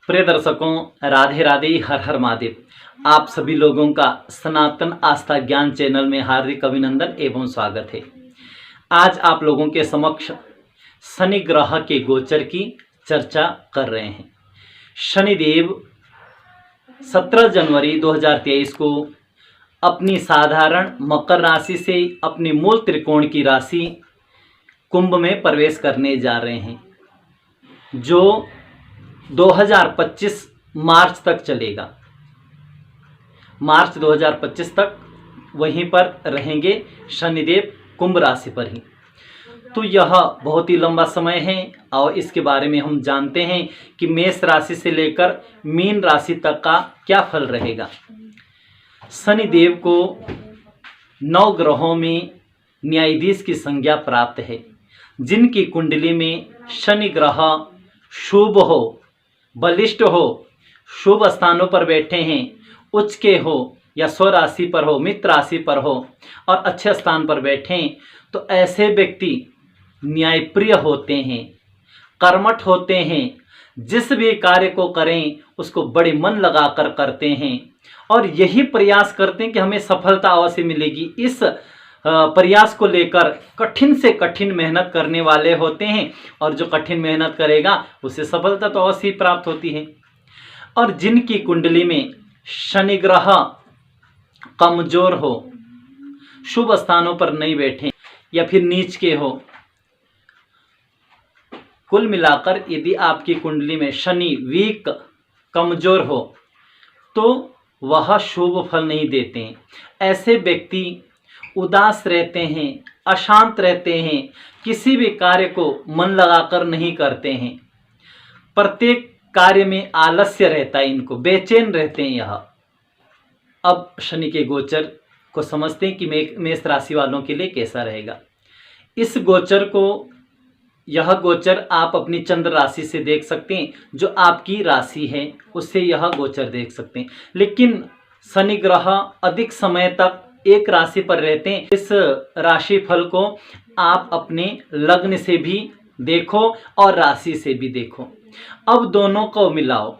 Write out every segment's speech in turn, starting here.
प्रिय दर्शकों, राधे राधे, हर हर महादेव। आप सभी लोगों का सनातन आस्था ज्ञान चैनल में हार्दिक अभिनंदन एवं स्वागत है। आज आप लोगों के समक्ष शनि ग्रह के गोचर की चर्चा कर रहे हैं। शनिदेव 17 जनवरी 2023 को अपनी साधारण मकर राशि से अपनी मूल त्रिकोण की राशि कुंभ में प्रवेश करने जा रहे हैं, जो 2025 मार्च तक चलेगा। मार्च 2025 तक वहीं पर रहेंगे शनिदेव, कुंभ राशि पर ही। तो यह बहुत ही लंबा समय है और इसके बारे में हम जानते हैं कि मेष राशि से लेकर मीन राशि तक का क्या फल रहेगा। शनिदेव को 9 ग्रहों में न्यायाधीश की संज्ञा प्राप्त है। जिनकी कुंडली में शनि ग्रह शुभ हो, बलिष्ठ हो, शुभ स्थानों पर बैठे हैं, उच्च के हो या स्वराशि पर हो, मित्र राशि पर हो और अच्छे स्थान पर बैठे हैं, तो ऐसे व्यक्ति न्यायप्रिय होते हैं, कर्मठ होते हैं। जिस भी कार्य को करें उसको बड़े मन लगाकर करते हैं और यही प्रयास करते हैं कि हमें सफलता अवश्य मिलेगी। इस प्रयास को लेकर कठिन से कठिन मेहनत करने वाले होते हैं और जो कठिन मेहनत करेगा उसे सफलता तो अवश्य ही प्राप्त होती है। और जिनकी कुंडली में शनि ग्रह कमजोर हो, शुभ स्थानों पर नहीं बैठे या फिर नीच के हो, कुल मिलाकर यदि आपकी कुंडली में शनि वीक, कमजोर हो, तो वह शुभ फल नहीं देते हैं। ऐसे व्यक्ति उदास रहते हैं, अशांत रहते हैं, किसी भी कार्य को मन लगाकर नहीं करते हैं, प्रत्येक कार्य में आलस्य रहता है, इनको बेचैन रहते हैं यह। अब शनि के गोचर को समझते हैं कि मेष राशि वालों के लिए कैसा रहेगा। इस गोचर को, यह गोचर आप अपनी चंद्र राशि से देख सकते हैं, जो आपकी राशि है उससे यह गोचर देख सकते हैं। लेकिन शनि ग्रह अधिक समय तक एक राशि पर रहते हैं। इस राशि फल को आप अपने लग्न से भी देखो और राशि से भी देखो। अब दोनों को मिलाओ।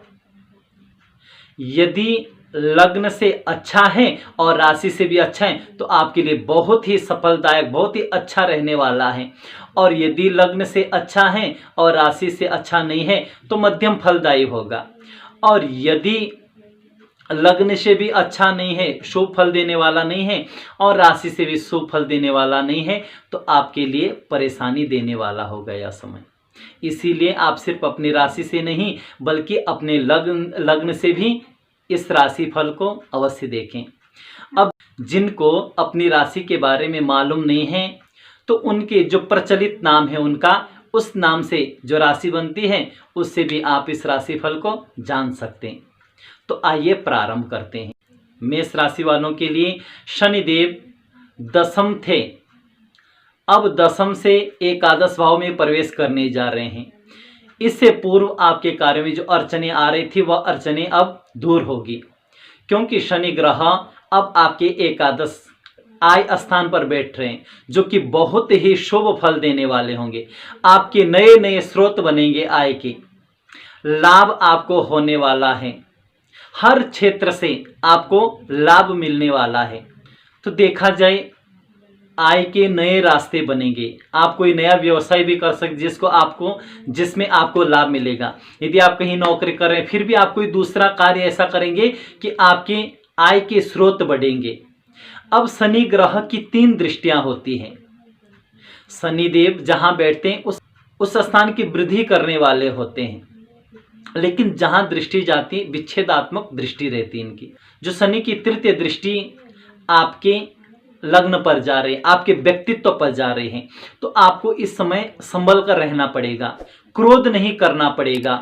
यदि लग्न से अच्छा है और राशि से भी अच्छा है तो आपके लिए बहुत ही सफलदायक, बहुत ही अच्छा रहने वाला है। और यदि लग्न से अच्छा है और राशि से अच्छा नहीं है तो मध्यम फलदायी होगा। और यदि लग्न से भी अच्छा नहीं है, शुभ फल देने वाला नहीं है और राशि से भी शुभ फल देने वाला नहीं है, तो आपके लिए परेशानी देने वाला होगा यह समय। इसीलिए आप सिर्फ अपनी राशि से नहीं बल्कि अपने लग्न से भी इस राशि फल को अवश्य देखें। अब जिनको अपनी राशि के बारे में मालूम नहीं है तो उनके जो प्रचलित नाम है उनका, उस नाम से जो राशि बनती है उससे भी आप इस राशि फल को जान सकते हैं। तो आइए प्रारंभ करते हैं। मेष राशि वालों के लिए शनिदेव दशम थे, अब दशम से एकादश भाव में प्रवेश करने जा रहे हैं। इससे पूर्व आपके कार्य में जो अड़चने आ रही थी वह अड़चने अब दूर होगी, क्योंकि शनि ग्रह अब आपके एकादश आय स्थान पर बैठ रहे हैं, जो कि बहुत ही शुभ फल देने वाले होंगे। आपके नए नए स्रोत बनेंगे आय के, लाभ आपको होने वाला है, हर क्षेत्र से आपको लाभ मिलने वाला है। तो देखा जाए आय के नए रास्ते बनेंगे। आप कोई नया व्यवसाय भी कर सकते जिसमें आपको लाभ मिलेगा। यदि आप कहीं नौकरी कर रहे हैं फिर भी आप कोई दूसरा कार्य ऐसा करेंगे कि आपके आय के स्रोत बढ़ेंगे। अब शनि ग्रह की 3 दृष्टियां होती हैं। शनिदेव जहां बैठते हैं उस स्थान की वृद्धि करने वाले होते हैं, लेकिन जहां दृष्टि जाती है विच्छेदात्मक दृष्टि रहती है इनकी। जो शनि की तृतीय दृष्टि आपके लग्न पर जा रही है, आपके व्यक्तित्व पर जा रहे हैं, तो आपको इस समय संभल कर रहना पड़ेगा, क्रोध नहीं करना पड़ेगा,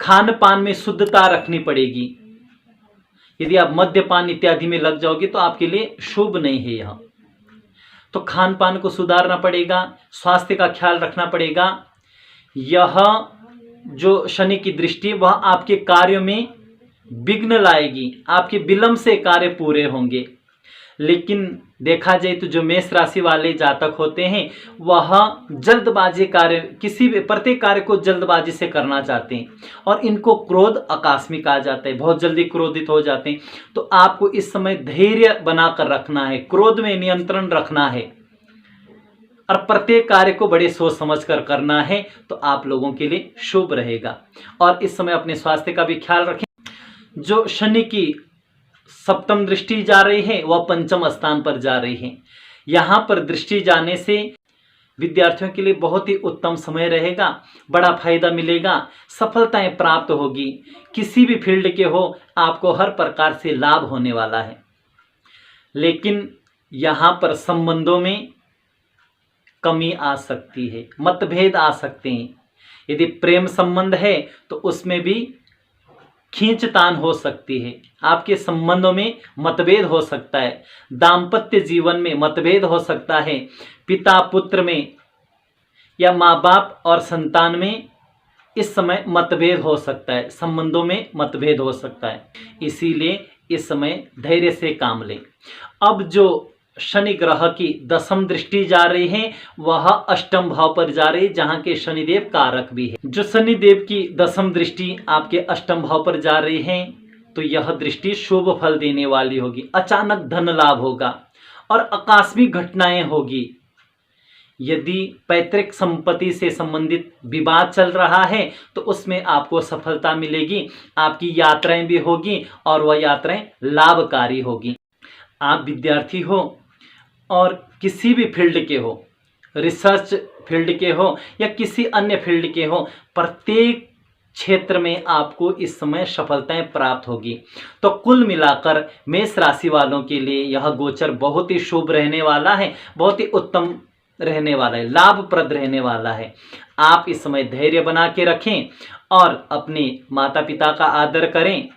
खान पान में शुद्धता रखनी पड़ेगी। यदि आप मद्यपान इत्यादि में लग जाओगे तो आपके लिए शुभ नहीं है यह। तो खान पान को सुधारना पड़ेगा, स्वास्थ्य का ख्याल रखना पड़ेगा। यह जो शनि की दृष्टि वह आपके कार्यों में विघ्न लाएगी, आपके विलंब से कार्य पूरे होंगे। लेकिन देखा जाए तो जो मेष राशि वाले जातक होते हैं वह जल्दबाजी कार्य, किसी भी प्रत्येक कार्य को जल्दबाजी से करना चाहते हैं और इनको क्रोध आकस्मिक आ जाता है, बहुत जल्दी क्रोधित हो जाते हैं। तो आपको इस समय धैर्य बनाकर रखना है, क्रोध में नियंत्रण रखना है और प्रत्येक कार्य को बड़े सोच समझ कर करना है, तो आप लोगों के लिए शुभ रहेगा। और इस समय अपने स्वास्थ्य का भी ख्याल रखें। जो शनि की सप्तम दृष्टि जा रही है वह पंचम स्थान पर जा रही है। यहाँ पर दृष्टि जाने से विद्यार्थियों के लिए बहुत ही उत्तम समय रहेगा, बड़ा फायदा मिलेगा, सफलताएं प्राप्त होगी। किसी भी फील्ड के हो आपको हर प्रकार से लाभ होने वाला है। लेकिन यहाँ पर संबंधों में कमी आ सकती है, मतभेद आ सकते हैं। यदि प्रेम संबंध है तो उसमें भी खींचतान हो सकती है, आपके संबंधों में मतभेद हो सकता है, दाम्पत्य जीवन में मतभेद हो सकता है, पिता पुत्र में या माँ बाप और संतान में इस समय मतभेद हो सकता है, संबंधों में मतभेद हो सकता है। इसीलिए इस समय धैर्य से काम लें। अब जो शनि ग्रह की दसम दृष्टि जा रही है वह अष्टम भाव पर जा रही है, जहां के शनिदेव कारक भी है। जो शनिदेव की दसम दृष्टि आपके अष्टम भाव पर जा रही है तो यह दृष्टि शुभ फल देने वाली होगी। अचानक धन लाभ होगा और आकस्मिक घटनाएं होगी। यदि पैतृक संपत्ति से संबंधित विवाद चल रहा है तो उसमें आपको सफलता मिलेगी, आपकी यात्राएं भी होगी और वह यात्राएं लाभकारी होगी। आप विद्यार्थी हो और किसी भी फील्ड के हो, रिसर्च फील्ड के हो या किसी अन्य फील्ड के हो, प्रत्येक क्षेत्र में आपको इस समय सफलताएं प्राप्त होगी। तो कुल मिलाकर मेष राशि वालों के लिए यह गोचर बहुत ही शुभ रहने वाला है, बहुत ही उत्तम रहने वाला है, लाभप्रद रहने वाला है। आप इस समय धैर्य बना के रखें और अपने माता पिता का आदर करें।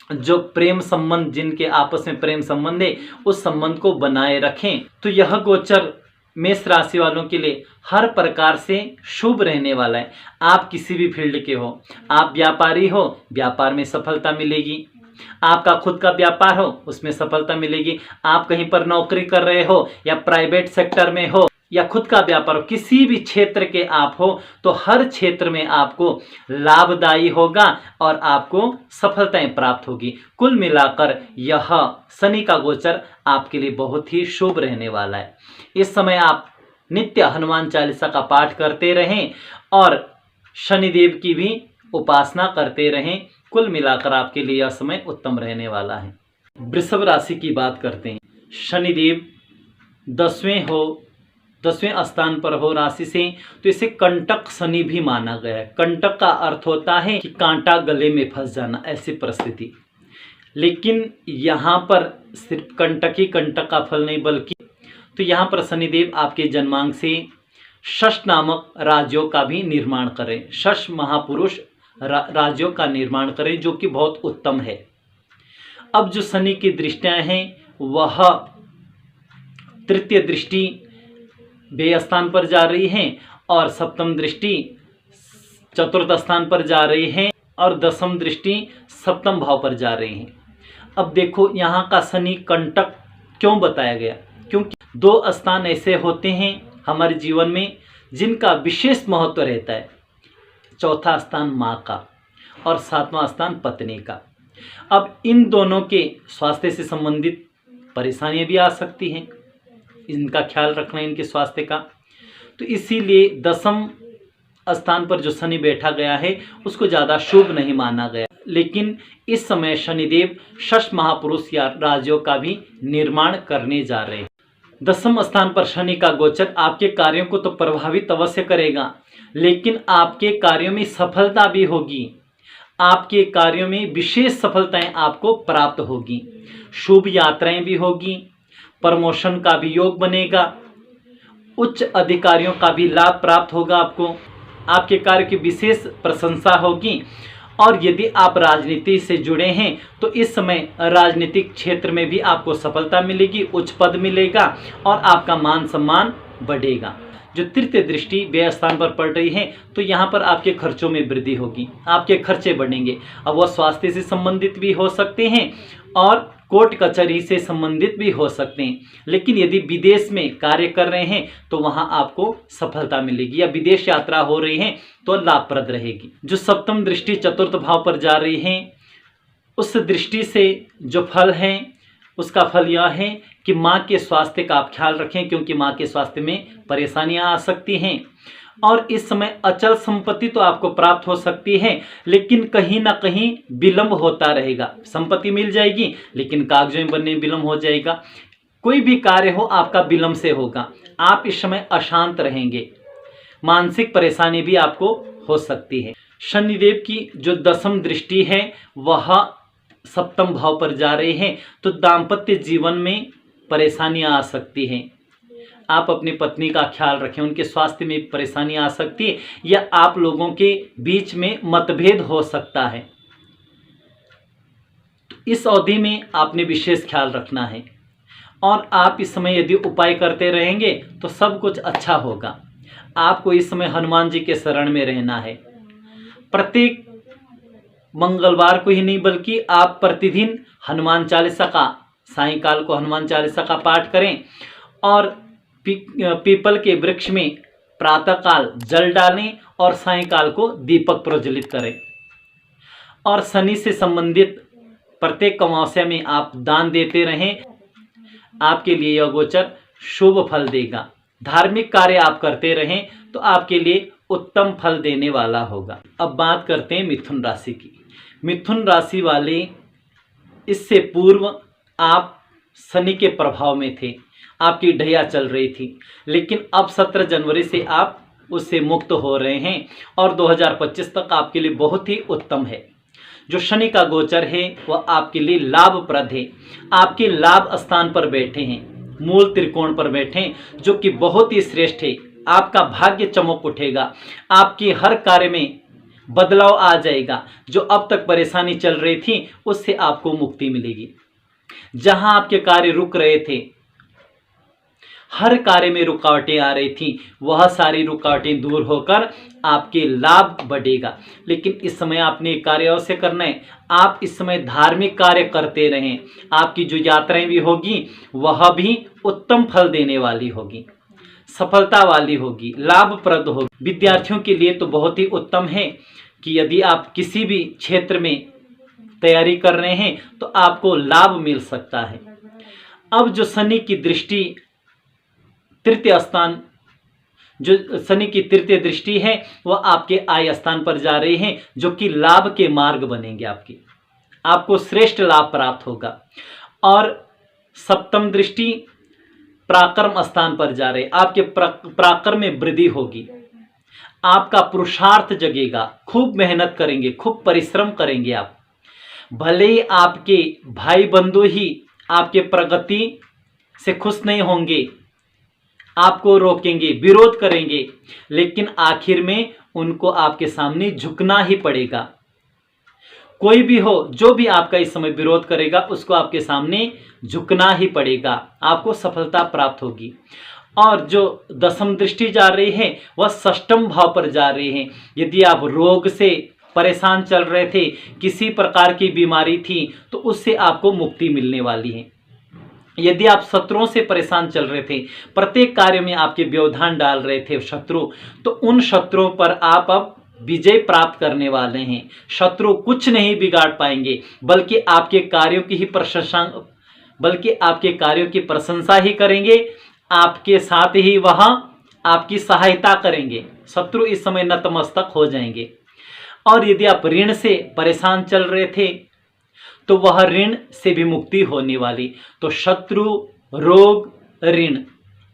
जो प्रेम संबंध, जिनके आपस में प्रेम संबंध है, उस संबंध को बनाए रखें। तो यह गोचर मेष राशि वालों के लिए हर प्रकार से शुभ रहने वाला है। आप किसी भी फील्ड के हो, आप व्यापारी हो, व्यापार में सफलता मिलेगी। आपका खुद का व्यापार हो, उसमें सफलता मिलेगी। आप कहीं पर नौकरी कर रहे हो या प्राइवेट सेक्टर में हो या खुद का व्यापार हो, किसी भी क्षेत्र के आप हो, तो हर क्षेत्र में आपको लाभदायी होगा और आपको सफलताएं प्राप्त होगी। कुल मिलाकर यह शनि का गोचर आपके लिए बहुत ही शुभ रहने वाला है। इस समय आप नित्य हनुमान चालीसा का पाठ करते रहें और शनिदेव की भी उपासना करते रहें। कुल मिलाकर आपके लिए यह समय उत्तम रहने वाला है। वृषभ राशि की बात करते हैं। शनिदेव 10वें स्थान पर हो राशि से, तो इसे कंटक शनि भी माना गया है। कंटक का अर्थ होता है कि कांटा गले में फंस जाना, ऐसी परिस्थिति। लेकिन यहाँ पर सिर्फ कंटक ही कंटक का फल नहीं, बल्कि तो यहाँ पर शनिदेव आपके जन्मांक से शश नामक राज्यों का भी निर्माण करें, शश महापुरुष राज्यों का निर्माण करें, जो कि बहुत उत्तम है। अब जो शनि की दृष्टियां हैं वह तृतीय दृष्टि व्यय स्थान पर जा रही हैं और सप्तम दृष्टि चतुर्थ स्थान पर जा रही हैं और दसम दृष्टि सप्तम भाव पर जा रही हैं। अब देखो यहाँ का शनि कंटक क्यों बताया गया, क्योंकि 2 स्थान ऐसे होते हैं हमारे जीवन में जिनका विशेष महत्व रहता है। चौथा स्थान माँ का और 7वां स्थान पत्नी का। अब इन दोनों के स्वास्थ्य से संबंधित परेशानियां भी आ सकती हैं, इनका ख्याल रखना इनके स्वास्थ्य का। तो इसीलिए 10वें स्थान पर जो शनि बैठा गया है उसको ज़्यादा शुभ नहीं माना गया। लेकिन इस समय शनिदेव शश महापुरुष या राज्यों का भी निर्माण करने जा रहे हैं। 10वें स्थान पर शनि का गोचर आपके कार्यों को तो प्रभावित अवश्य करेगा, लेकिन आपके कार्यों में सफलता भी होगी। आपके कार्यों में विशेष सफलताएं आपको प्राप्त होगी, शुभ यात्राएं भी होगी, प्रमोशन का भी योग बनेगा, उच्च अधिकारियों का भी लाभ प्राप्त होगा आपको, आपके कार्य की विशेष प्रशंसा होगी। और यदि आप राजनीति से जुड़े हैं तो इस समय राजनीतिक क्षेत्र में भी आपको सफलता मिलेगी, उच्च पद मिलेगा और आपका मान सम्मान बढ़ेगा। जो तृतीय दृष्टि व्यय स्थान पर पड़ रही है तो यहाँ पर आपके खर्चों में वृद्धि होगी, आपके खर्चे बढ़ेंगे। अब वह स्वास्थ्य से संबंधित भी हो सकते हैं और कोर्ट कचहरी से संबंधित भी हो सकते हैं। लेकिन यदि विदेश में कार्य कर रहे हैं तो वहां आपको सफलता मिलेगी, या विदेश यात्रा हो रही है तो लाभप्रद रहेगी। जो सप्तम दृष्टि चतुर्थ भाव पर जा रही है, उस दृष्टि से जो फल है उसका फल यह है कि माँ के स्वास्थ्य का आप ख्याल रखें, क्योंकि माँ के स्वास्थ्य में परेशानियां आ सकती हैं। और इस समय अचल संपत्ति तो आपको प्राप्त हो सकती है, लेकिन कहीं ना कहीं विलंब होता रहेगा। संपत्ति मिल जाएगी लेकिन कागजों में बनने में विलंब हो जाएगा। कोई भी कार्य हो आपका विलंब से होगा। आप इस समय अशांत रहेंगे, मानसिक परेशानी भी आपको हो सकती है। शनिदेव की जो दसम दृष्टि है वह सप्तम भाव पर जा रहे हैं, तो दाम्पत्य जीवन में परेशानियां आ सकती हैं। आप अपनी पत्नी का ख्याल रखें, उनके स्वास्थ्य में परेशानी आ सकती है, या आप लोगों के बीच में मतभेद हो सकता है। तो इस अवधि में आपने विशेष ख्याल रखना है, और आप इस समय यदि उपाय करते रहेंगे तो सब कुछ अच्छा होगा। आपको इस समय हनुमान जी के शरण में रहना है। प्रत्येक मंगलवार को ही नहीं बल्कि आप प्रतिदिन हनुमान चालीसा का, सायंकाल को हनुमान चालीसा का पाठ करें, और पीपल के वृक्ष में प्रातःकाल जल डालें और सायंकाल को दीपक प्रज्वलित करें। और शनि से संबंधित प्रत्येक अमावस्या में आप दान देते रहें। आपके लिए यह गोचर शुभ फल देगा। धार्मिक कार्य आप करते रहें तो आपके लिए उत्तम फल देने वाला होगा। अब बात करते हैं मिथुन राशि की। मिथुन राशि वाले, इससे पूर्व आप शनि के प्रभाव में थे, आपकी ढैया चल रही थी, लेकिन अब 17 जनवरी से आप उससे मुक्त हो रहे हैं और 2025 तक आपके लिए बहुत ही उत्तम है। जो शनि का गोचर है वह आपके लिए लाभप्रद है। आपके लाभ स्थान पर बैठे हैं, मूल त्रिकोण पर बैठे हैं, जो कि बहुत ही श्रेष्ठ है। आपका भाग्य चमक उठेगा, आपके हर कार्य में बदलाव आ जाएगा। जो अब तक परेशानी चल रही थी उससे आपको मुक्ति मिलेगी। जहां आपके कार्य रुक रहे थे, हर कार्य में रुकावटें आ रही थी, वह सारी रुकावटें दूर होकर आपके लाभ बढ़ेगा। लेकिन इस समय आपने कार्य अवश्य करना है। आप इस समय धार्मिक कार्य करते रहें। आपकी जो यात्राएं भी होगी वह भी उत्तम फल देने वाली होगी, सफलता वाली होगी, लाभप्रद होगी। विद्यार्थियों के लिए तो बहुत ही उत्तम है कि यदि आप किसी भी क्षेत्र में तैयारी कर रहे हैं तो आपको लाभ मिल सकता है। अब जो शनि की दृष्टि तृतीय स्थान, जो शनि की तृतीय दृष्टि है वह आपके आय स्थान पर जा रही है, जो कि लाभ के मार्ग बनेंगे। आपको श्रेष्ठ लाभ प्राप्त होगा। और सप्तम दृष्टि पराक्रम स्थान पर जा रहे, आपके पराक्रम में वृद्धि होगी। आपका पुरुषार्थ जगेगा, खूब मेहनत करेंगे, खूब परिश्रम करेंगे आप। भले ही आपके भाई बंधु ही आपके प्रगति से खुश नहीं होंगे, आपको रोकेंगे, विरोध करेंगे, लेकिन आखिर में उनको आपके सामने झुकना ही पड़ेगा। कोई भी हो, जो भी आपका इस समय विरोध करेगा उसको आपके सामने झुकना ही पड़ेगा। आपको सफलता प्राप्त होगी। और जो दसम दृष्टि जा रही है वह षष्ठम भाव पर जा रही है। यदि आप रोग से परेशान चल रहे थे, किसी प्रकार की बीमारी थी, तो उससे आपको मुक्ति मिलने वाली है। यदि आप शत्रुओं से परेशान चल रहे थे, प्रत्येक कार्य में आपके व्यवधान डाल रहे थे शत्रु, तो उन शत्रुओं पर आप अब विजय प्राप्त करने वाले हैं। शत्रु कुछ नहीं बिगाड़ पाएंगे, बल्कि आपके कार्यों की प्रशंसा ही करेंगे, आपके साथ ही वह आपकी सहायता करेंगे। शत्रु इस समय नतमस्तक हो जाएंगे। और यदि आप ऋण से परेशान चल रहे थे तो वह ऋण से भी मुक्ति होने वाली। तो शत्रु, रोग, ऋण,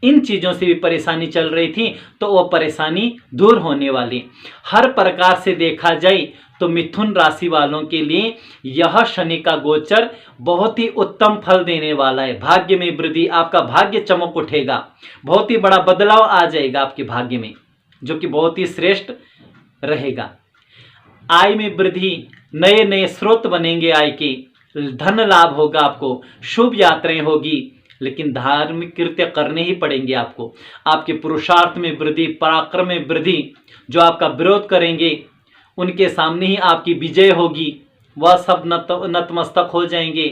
इन चीज़ों से भी परेशानी चल रही थी तो वह परेशानी दूर होने वाली। हर प्रकार से देखा जाए तो मिथुन राशि वालों के लिए यह शनि का गोचर बहुत ही उत्तम फल देने वाला है। भाग्य में वृद्धि, आपका भाग्य चमक उठेगा, बहुत ही बड़ा बदलाव आ जाएगा आपके भाग्य में, जो कि बहुत ही श्रेष्ठ रहेगा। आय में वृद्धि, नए नए स्रोत बनेंगे आय के, धन लाभ होगा आपको, शुभ यात्राएं होगी, लेकिन धार्मिक कृत्य करने ही पड़ेंगे आपको। आपके पुरुषार्थ में वृद्धि, पराक्रम में वृद्धि। जो आपका विरोध करेंगे उनके सामने ही आपकी विजय होगी, वह सब नतमस्तक हो जाएंगे।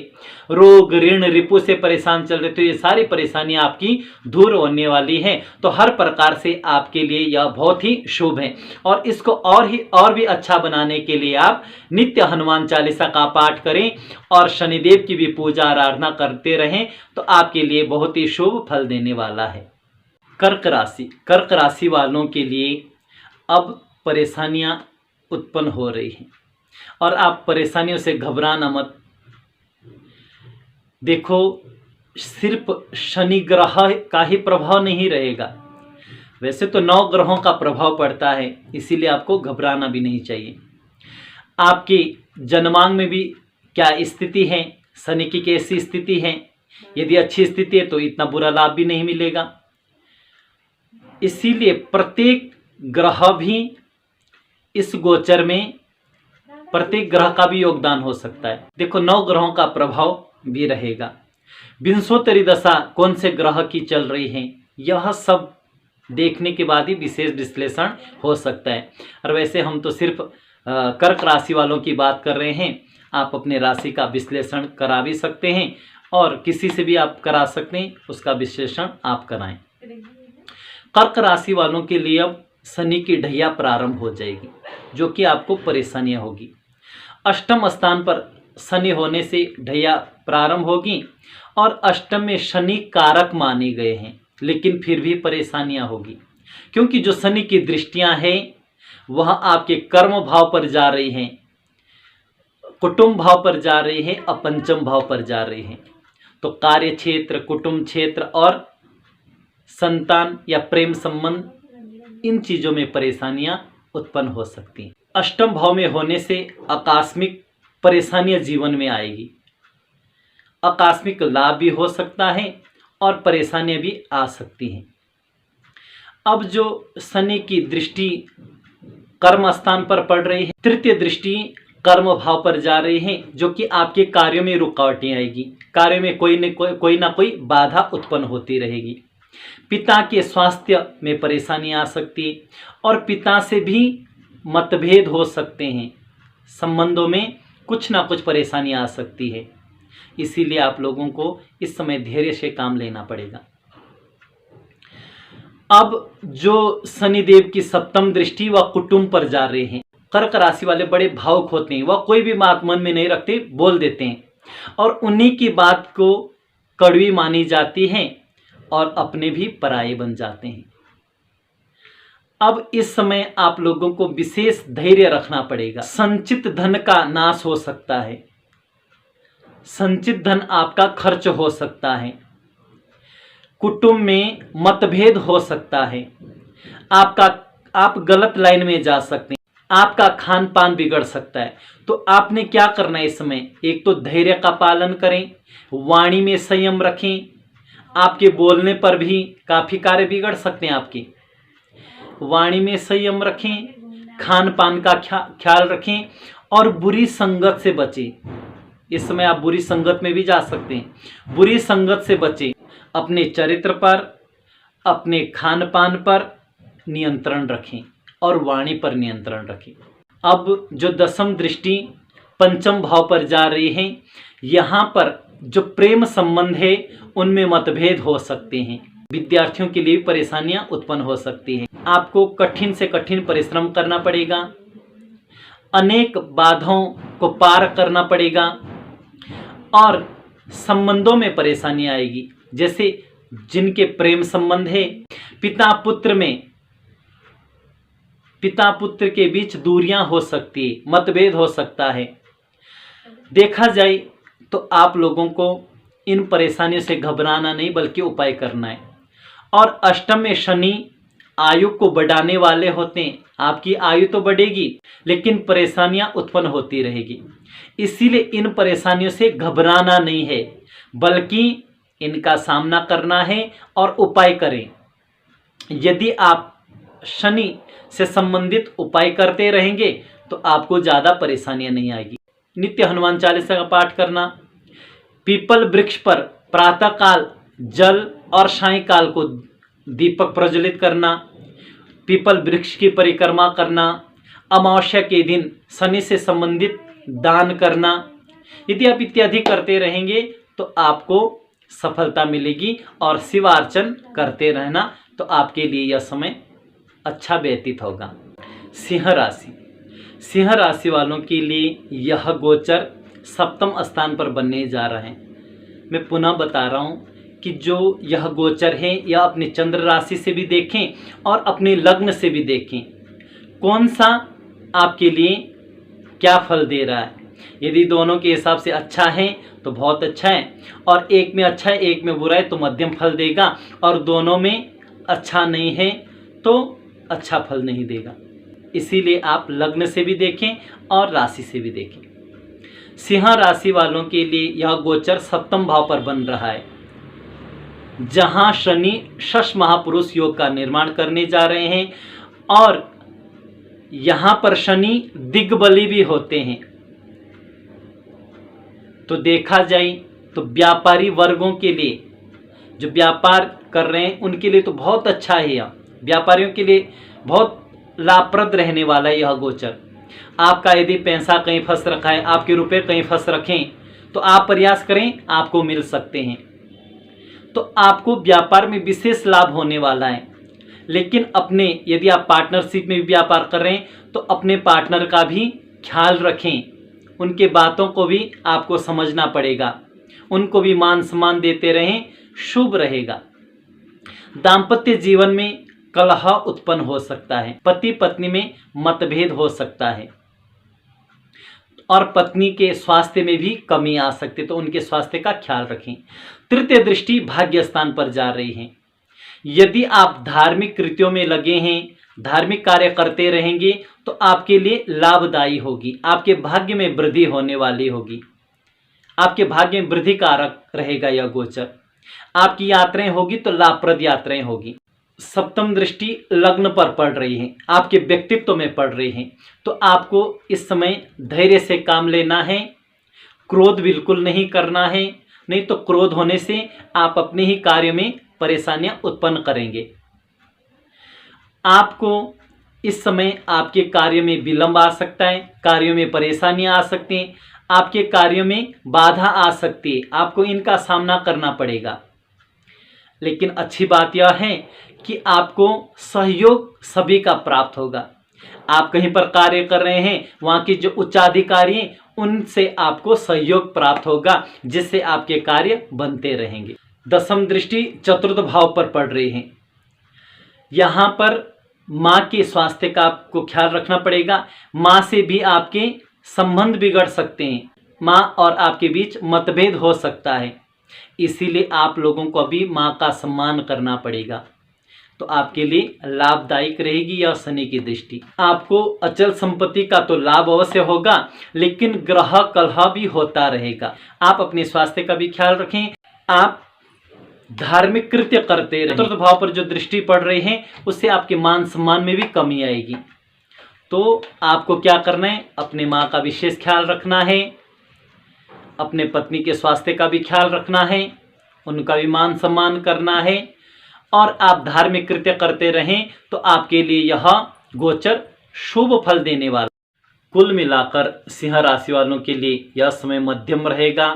रोग ऋण रिपु से परेशान चल रहे तो ये सारी परेशानियां आपकी दूर होने वाली हैं। तो हर प्रकार से आपके लिए यह बहुत ही शुभ है। और इसको और भी अच्छा बनाने के लिए आप नित्य हनुमान चालीसा का पाठ करें और शनिदेव की भी पूजा आराधना करते रहें, तो आपके लिए बहुत ही शुभ फल देने वाला है। कर्क राशि वालों के लिए अब परेशानियां उत्पन्न हो रही हैं और आप परेशानियों से घबराना मत। देखो, सिर्फ शनि ग्रह का ही प्रभाव नहीं रहेगा, वैसे तो 9 ग्रहों का प्रभाव पड़ता है, इसीलिए आपको घबराना भी नहीं चाहिए। आपकी जन्मांग में भी क्या स्थिति है, शनि की कैसी स्थिति है, यदि अच्छी स्थिति है तो इतना बुरा लाभ भी नहीं मिलेगा। इसीलिए प्रत्येक ग्रह भी इस गोचर में, प्रत्येक ग्रह का भी योगदान हो सकता है। देखो, 9 ग्रहों का प्रभाव भी रहेगा। विंशोत्तरी दशा कौन से ग्रह की चल रही है, यह सब देखने के बाद ही विशेष विश्लेषण हो सकता है। और वैसे हम तो सिर्फ कर्क राशि वालों की बात कर रहे हैं। आप अपने राशि का विश्लेषण करा भी सकते हैं और किसी से भी आप करा सकते हैं, उसका विश्लेषण आप कराएं। कर्क राशि वालों के लिए अब शनि की ढैया प्रारंभ हो जाएगी, जो कि आपको परेशानियां होगी। अष्टम स्थान पर शनि होने से ढैया प्रारंभ होगी और अष्टम में शनि कारक माने गए हैं, लेकिन फिर भी परेशानियां होगी, क्योंकि जो शनि की दृष्टियां हैं वह आपके कर्म भाव पर जा रही हैं, कुटुंब भाव पर जा रही है और पंचम भाव पर जा रही है। तो कार्य क्षेत्र, कुटुंब क्षेत्र और संतान या प्रेम संबंध, इन चीजों में परेशानियां उत्पन्न हो सकती हैं। अष्टम भाव में होने से आकस्मिक परेशानियां जीवन में आएगी, आकस्मिक लाभ भी हो सकता है और परेशानियां भी आ सकती हैं। अब जो शनि की दृष्टि कर्म स्थान पर पड़ रही है, तृतीय दृष्टि कर्म भाव पर जा रही है, जो कि आपके कार्यों में रुकावटें आएगी, कार्य में कोई ना कोई बाधा उत्पन्न होती रहेगी। पिता के स्वास्थ्य में परेशानी आ सकती है और पिता से भी मतभेद हो सकते हैं, संबंधों में कुछ ना कुछ परेशानी आ सकती है। इसीलिए आप लोगों को इस समय धैर्य से काम लेना पड़ेगा। अब जो शनिदेव की सप्तम दृष्टि वह कुटुंब पर जा रहे हैं। कर्क राशि वाले बड़े भावुक होते हैं, वह कोई भी बात मन में नहीं रखते, बोल देते हैं और उन्हीं की बात को कड़वी मानी जाती है और अपने भी पराये बन जाते हैं। अब इस समय आप लोगों को विशेष धैर्य रखना पड़ेगा। संचित धन का नाश हो सकता है, संचित धन आपका खर्च हो सकता है, कुटुंब में मतभेद हो सकता है, आप गलत लाइन में जा सकते हैं, आपका खान पान बिगड़ सकता है। तो आपने क्या करना है इस समय, एक तो धैर्य का पालन करें, वाणी में संयम रखें, आपके बोलने पर भी काफ़ी कार्य बिगड़ सकते हैं आपके। वाणी में संयम रखें, खान पान का ख्याल रखें और बुरी संगत से बचें। इस समय आप बुरी संगत में भी जा सकते हैं, बुरी संगत से बचें। अपने चरित्र पर, अपने खान पान पर नियंत्रण रखें और वाणी पर नियंत्रण रखें। अब जो दसम दृष्टि पंचम भाव पर जा रही है, यहाँ पर जो प्रेम संबंध है उनमें मतभेद हो सकते हैं। विद्यार्थियों के लिए परेशानियां उत्पन्न हो सकती हैं। आपको कठिन से कठिन परिश्रम करना पड़ेगा, अनेक बाधाओं को पार करना पड़ेगा और संबंधों में परेशानी आएगी। जैसे जिनके प्रेम संबंध है, पिता पुत्र के बीच दूरियां हो सकती है, मतभेद हो सकता है। देखा जाए तो आप लोगों को इन परेशानियों से घबराना नहीं बल्कि उपाय करना है। और अष्टम में शनि आयु को बढ़ाने वाले होते हैं, आपकी आयु तो बढ़ेगी लेकिन परेशानियां उत्पन्न होती रहेगी। इसीलिए इन परेशानियों से घबराना नहीं है बल्कि इनका सामना करना है और उपाय करें। यदि आप शनि से संबंधित उपाय करते रहेंगे तो आपको ज़्यादा परेशानियां नहीं आएगी। नित्य हनुमान चालीसा का पाठ करना, पीपल वृक्ष पर प्रातःकाल जल और सायंकाल को दीपक प्रज्वलित करना, पीपल वृक्ष की परिक्रमा करना, अमावस्या के दिन शनि से संबंधित दान करना, यदि आप इत्यादि करते रहेंगे तो आपको सफलता मिलेगी। और शिवार्चन करते रहना तो आपके लिए यह समय अच्छा व्यतीत होगा। सिंह राशि, सिंह राशि वालों के लिए यह गोचर सप्तम स्थान पर बनने जा रहा है। मैं पुनः बता रहा हूँ कि जो यह गोचर है यह अपने चंद्र राशि से भी देखें और अपने लग्न से भी देखें कौन सा आपके लिए क्या फल दे रहा है। यदि दोनों के हिसाब से अच्छा है तो बहुत अच्छा है, और एक में अच्छा है एक में बुरा है तो मध्यम फल देगा, और दोनों में अच्छा नहीं है तो अच्छा फल नहीं देगा। इसीलिए आप लग्न से भी देखें और राशि से भी देखें। सिंह राशि वालों के लिए यह गोचर सप्तम भाव पर बन रहा है, जहां शनि षष्ठ महापुरुष योग का निर्माण करने जा रहे हैं, और यहां पर शनि दिग्बली भी होते हैं। तो देखा जाए तो व्यापारी वर्गों के लिए, जो व्यापार कर रहे हैं उनके लिए तो बहुत अच्छा है। यह व्यापारियों के लिए बहुत लाभप्रद रहने वाला है यह गोचर। आपका यदि पैसा कहीं फंस रखा है, आपके रुपए कहीं फंस रखें, तो आप प्रयास करें, आपको मिल सकते हैं। तो आपको व्यापार में विशेष लाभ होने वाला है। लेकिन अपने, यदि आप पार्टनरशिप में भी व्यापार कर रहे हैं तो अपने पार्टनर का भी ख्याल रखें, उनके बातों को भी आपको समझना पड़ेगा, उनको भी मान सम्मान देते रहें, शुभ रहेगा। दाम्पत्य जीवन में कलह उत्पन्न हो सकता है, पति पत्नी में मतभेद हो सकता है, और पत्नी के स्वास्थ्य में भी कमी आ सकती है, तो उनके स्वास्थ्य का ख्याल रखें। तृतीय दृष्टि भाग्य स्थान पर जा रही है। यदि आप धार्मिक कृत्यों में लगे हैं, धार्मिक कार्य करते रहेंगे तो आपके लिए लाभदायी होगी, आपके भाग्य में वृद्धि होने वाली होगी, आपके भाग्य में वृद्धि कारक रहेगा यह गोचर। आपकी यात्राएं होगी तो लाभप्रद यात्राएं होगी। सप्तम दृष्टि लग्न पर पड़ रही है, आपके व्यक्तित्व में पड़ रही है, तो आपको इस समय धैर्य से काम लेना है, क्रोध बिल्कुल नहीं करना है, नहीं तो क्रोध होने से आप अपने ही कार्य में परेशानियां उत्पन्न करेंगे। आपको इस समय आपके कार्य में विलंब आ सकता है, कार्यों में परेशानियां आ सकती हैं, आपके कार्यों में बाधा आ सकती है, आपको इनका सामना करना पड़ेगा। लेकिन अच्छी बात यह है कि आपको सहयोग सभी का प्राप्त होगा। आप कहीं पर कार्य कर रहे हैं, वहाँ के जो उच्चाधिकारी हैं उनसे आपको सहयोग प्राप्त होगा, जिससे आपके कार्य बनते रहेंगे। दसम दृष्टि चतुर्थ भाव पर पड़ रही है। यहाँ पर माँ के स्वास्थ्य का आपको ख्याल रखना पड़ेगा। माँ से भी आपके संबंध बिगड़ सकते हैं, माँ और आपके बीच मतभेद हो सकता है, इसीलिए आप लोगों को अभी माँ का सम्मान करना पड़ेगा। तो आपके लिए लाभदायक रहेगी यह शनि की दृष्टि। आपको अचल संपत्ति का तो लाभ अवश्य होगा, लेकिन ग्रह कलह भी होता रहेगा। आप अपने स्वास्थ्य का भी ख्याल रखें। आप धार्मिक कृत्य करते रहें। चतुर्थ भाव पर जो दृष्टि पड़ रही है उससे आपके मान सम्मान में भी कमी आएगी। तो आपको क्या करना है, अपने माँ का विशेष ख्याल रखना है, अपने पत्नी के स्वास्थ्य का भी ख्याल रखना है, उनका भी मान सम्मान करना है, और आप धार्मिक कृत्य करते रहें तो आपके लिए यह गोचर शुभ फल देने वाला। कुल मिलाकर सिंह राशि वालों के लिए यह समय मध्यम रहेगा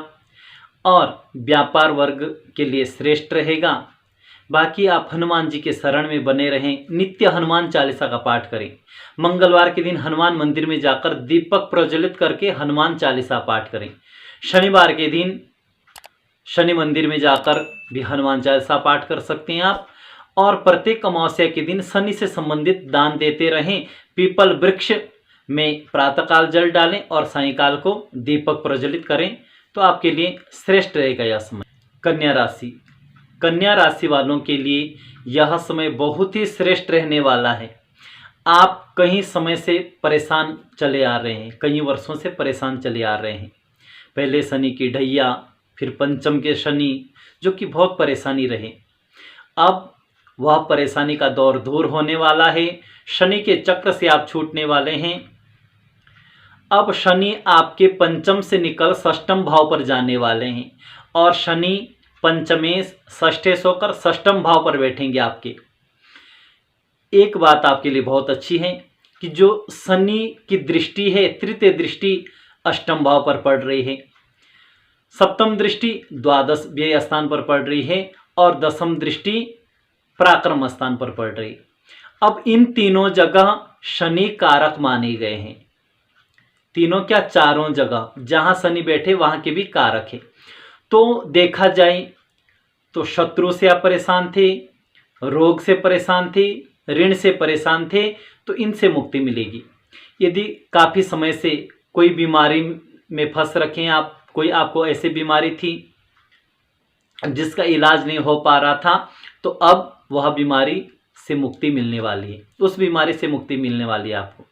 और व्यापार वर्ग के लिए श्रेष्ठ रहेगा। बाकी आप हनुमान जी के शरण में बने रहें, नित्य हनुमान चालीसा का पाठ करें। मंगलवार के दिन हनुमान मंदिर में जाकर दीपक प्रज्वलित करके हनुमान चालीसा पाठ करें। शनिवार के दिन शनि मंदिर में जाकर भी हनुमान चालीसा पाठ कर सकते हैं आप। और प्रत्येक अमावस्या के दिन शनि से संबंधित दान देते रहें। पीपल वृक्ष में प्रातःकाल जल डालें और सायंकाल को दीपक प्रज्वलित करें, तो आपके लिए श्रेष्ठ रहेगा यह समय। कन्या राशि, कन्या राशि वालों के लिए यह समय बहुत ही श्रेष्ठ रहने वाला है। आप कई समय से परेशान चले आ रहे हैं, कई वर्षों से परेशान चले आ रहे हैं। पहले शनि की ढैया, फिर पंचम के शनि, जो कि बहुत परेशानी रहे। अब वह परेशानी का दौर दूर होने वाला है। शनि के चक्र से आप छूटने वाले हैं। अब शनि आपके पंचम से निकल षष्ठम भाव पर जाने वाले हैं, और शनि पंचमे षष्ठे होकर षष्ठम भाव पर बैठेंगे आपके। एक बात आपके लिए बहुत अच्छी है कि जो शनि की दृष्टि है, तृतीय दृष्टि अष्टम भाव पर पड़ रही है। सप्तम दृष्टि द्वादश व्यय स्थान पर पड़ रही है और दसम दृष्टि पराक्रम स्थान पर पड़ रही। अब इन तीनों जगह शनि कारक माने गए हैं। तीनों क्या, चारों जगह जहां शनि बैठे वहां के भी कारक है। तो देखा जाए तो शत्रु से आप परेशान थे, रोग से परेशान थे, ऋण से परेशान थे, तो इनसे मुक्ति मिलेगी। यदि काफ़ी समय से कोई बीमारी में फंस रखे हैं आप, कोई आपको ऐसी बीमारी थी जिसका इलाज नहीं हो पा रहा था, तो अब वह बीमारी से मुक्ति मिलने वाली है, उस बीमारी से मुक्ति मिलने वाली है आपको।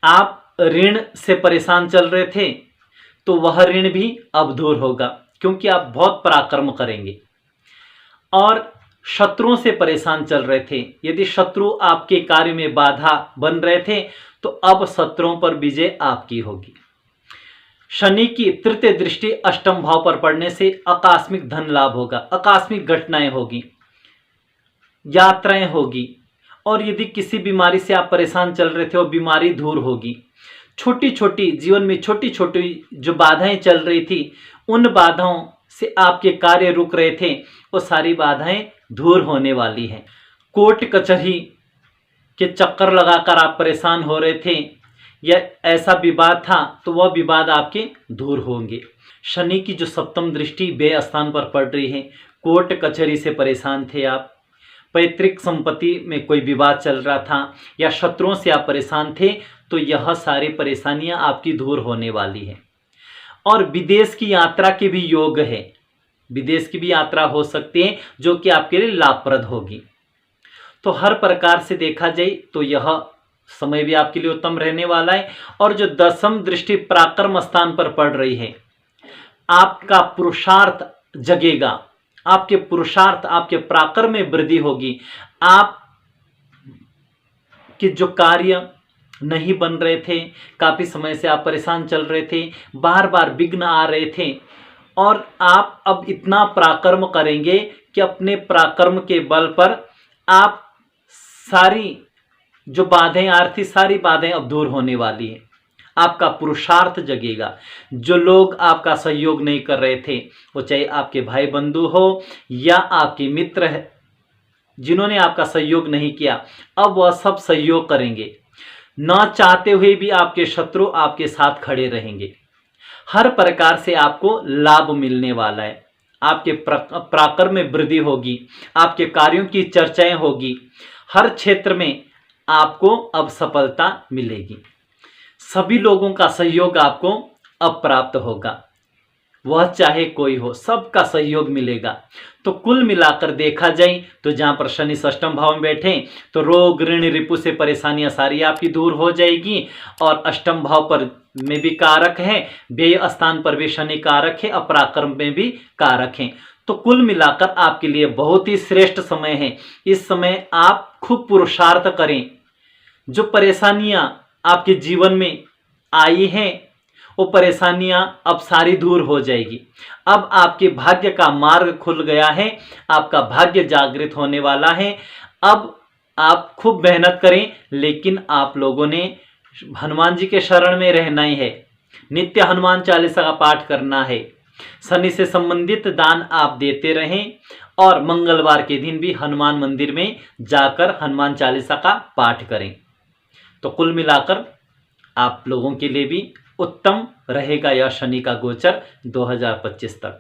आप ऋण से परेशान चल रहे थे तो वह ऋण भी अब दूर होगा, क्योंकि आप बहुत पराक्रम करेंगे। और शत्रुओं से परेशान चल रहे थे, यदि शत्रु आपके कार्य में बाधा बन रहे थे तो अब शत्रुओं पर विजय आपकी होगी। शनि की तृतीय दृष्टि अष्टम भाव पर पड़ने से आकस्मिक धन लाभ होगा, आकस्मिक घटनाएं होगी, यात्राएं होगी। और यदि किसी बीमारी से आप परेशान चल रहे थे वो बीमारी दूर होगी। छोटी छोटी जीवन में छोटी छोटी जो बाधाएं चल रही थी, उन बाधाओं से आपके कार्य रुक रहे थे, वो सारी बाधाएं दूर होने वाली हैं। कोर्ट कचहरी के चक्कर लगाकर आप परेशान हो रहे थे या ऐसा विवाद था, तो वह विवाद आपके दूर होंगे। शनि की जो सप्तम दृष्टि व्यय स्थान पर पड़ रही है, कोर्ट कचहरी से परेशान थे आप, पैतृक संपत्ति में कोई विवाद चल रहा था या शत्रुओं से आप परेशान थे, तो यह सारी परेशानियां आपकी दूर होने वाली है। और विदेश की यात्रा के भी योग है, विदेश की भी यात्रा हो सकती है जो कि आपके लिए लाभप्रद होगी। तो हर प्रकार से देखा जाए तो यह समय भी आपके लिए उत्तम रहने वाला है। और जो दसम दृष्टि पराक्रम स्थान पर पड़ रही है, आपका पुरुषार्थ जगेगा, आपके पुरुषार्थ, आपके पराक्रम में वृद्धि होगी। आप कि जो कार्य नहीं बन रहे थे, काफ़ी समय से आप परेशान चल रहे थे, बार बार विघ्न आ रहे थे, और आप अब इतना पराक्रम करेंगे कि अपने पराक्रम के बल पर आप सारी जो बाधाएं आ रही थी, सारी बाधाएं अब दूर होने वाली है। आपका पुरुषार्थ जगेगा। जो लोग आपका सहयोग नहीं कर रहे थे, वो चाहे आपके भाई बंधु हो या आपके मित्र है, जिन्होंने आपका सहयोग नहीं किया, अब वह सब सहयोग करेंगे। न चाहते हुए भी आपके शत्रु आपके साथ खड़े रहेंगे। हर प्रकार से आपको लाभ मिलने वाला है। आपके पराक्रम में वृद्धि होगी, आपके कार्यों की चर्चाएं होगी, हर क्षेत्र में आपको अब सफलता मिलेगी। सभी लोगों का सहयोग आपको अब प्राप्त होगा, वह चाहे कोई हो, सबका सहयोग मिलेगा। तो कुल मिलाकर देखा जाए तो जहाँ पर शनि षष्ठम भाव में बैठे तो रोग ऋण रिपु से परेशानियां सारी आपकी दूर हो जाएगी। और अष्टम भाव पर में भी कारक है, व्यय स्थान पर भी शनि कारक है, अपराक्रम में भी कारक है। तो कुल मिलाकर आपके लिए बहुत ही श्रेष्ठ समय है। इस समय आप खूब पुरुषार्थ करें। जो परेशानियां आपके जीवन में आई हैं, वो परेशानियां अब सारी दूर हो जाएगी। अब आपके भाग्य का मार्ग खुल गया है, आपका भाग्य जागृत होने वाला है। अब आप खूब मेहनत करें, लेकिन आप लोगों ने हनुमान जी के शरण में रहना ही है। नित्य हनुमान चालीसा का पाठ करना है। शनि से संबंधित दान आप देते रहें और मंगलवार के दिन भी हनुमान मंदिर में जाकर हनुमान चालीसा का पाठ करें। तो कुल मिलाकर आप लोगों के लिए भी उत्तम रहेगा यह शनि का गोचर 2025 तक।